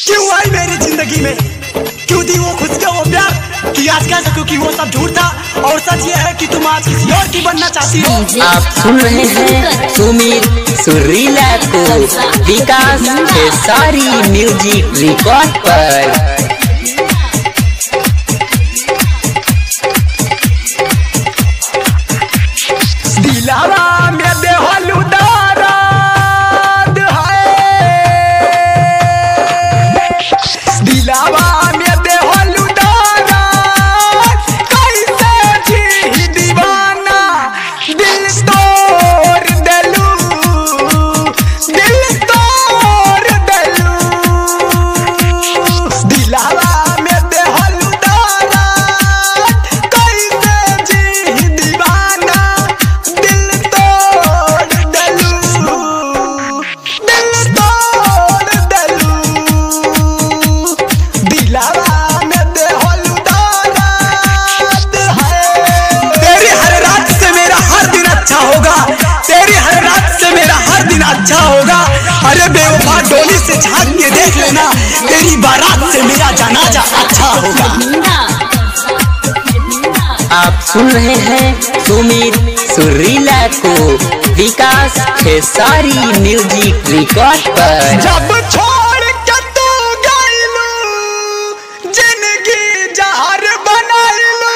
क्यों आई मेरी जिंदगी में, क्यों दी वो खुशियां वो प्यार कि आज कह सकूं कि वो सब झूठ था और सच ये है कि तुम आज किसी और की बनना चाहती हो। आप सुन रहे हैं सुमित सुरीला को विकास खेसारी म्यूजिक रिकॉर्ड पर। दिलावा में देहलू दर्द है, दिलावा में देहलू दर्द, कैसे जी दीवाना दिल तोड़ देलू, दिल तोड़ देलू। दिलावा में देहलू दर्द, कैसे जी दीवाना दिल तोड़ देलू, दिल तोड़ देलू। दिलावा में देहलू दर्द है। तेरी हर रात से मेरा हर दिन अच्छा होगा, तेरी हर रात से मेरा हर दिन अच्छा होगा। अरे बेवफा डोली से झांक के देख लेना, तेरी बारात से मेरा जनाजा अच्छा होगा। आप सुन रहे हैं सुमित सुरीला को विकास खेसारी म्यूजिक रिकॉर्ड पर। जब छोड़ के तू गइलू, जिंदगी जहर बनाइलू।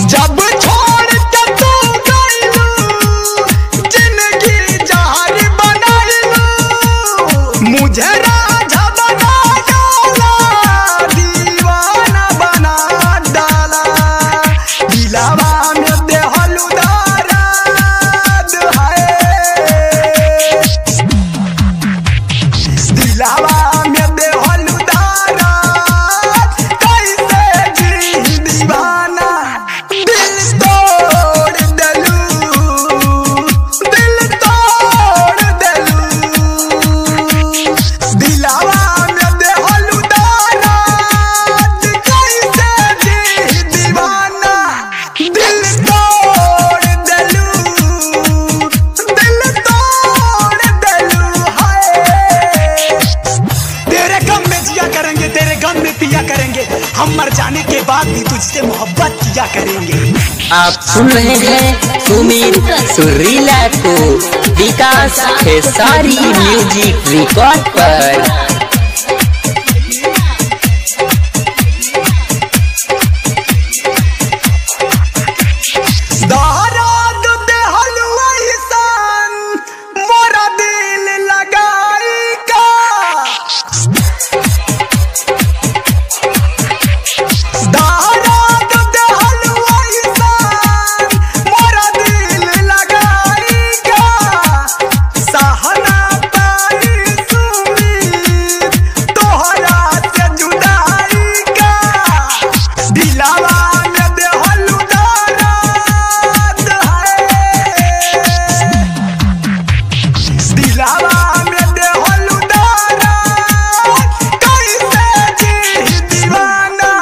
जब छोड़ के तू गइलू, जिंदगी जहर बनाइलू। मुझे राजा बना डाला, दीवाना बना डाला। दिलावा में देहलू दर्द है, दिलावा में देहलू दर्द, कैसे जी दीवाना दिल तोड़ देलू, दिल तोड़ देलू। दिलावा में देहलू दर्द, कैसे जी दीवाना दिल तोड़ देलू, दिल तोड़ देलू। हाय तेरे गम में जिया करेंगे, तेरे गम में पिया करेंगे, हम मर जाने के बाद भी तुझसे मोहब्बत किया करेंगे। आप सुन रहे हैं सुमित सुरीला को विकास खेसारी म्यूजिक रिकॉर्ड पर। दर्द देहलू ऐसन मोरा दिल लगाई का। दर्द देहलू ऐसन मोरा दिल लगाई का। सहना पाई सुमित तोहरा से जुदाई का। दिलावा में देहलू दर्द है, दिलावा में देहलू दर्द, कैसे जी दीवाना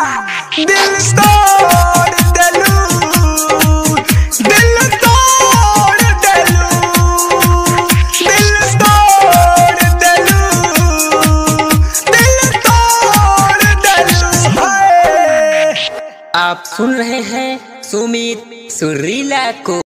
दिल तोड़ देलू, दिल तोड़ देलू, दिल तोड़ देलू, दिल तोड़ देलू। हाय आप सुन रहे हैं सुमित सुरीला को।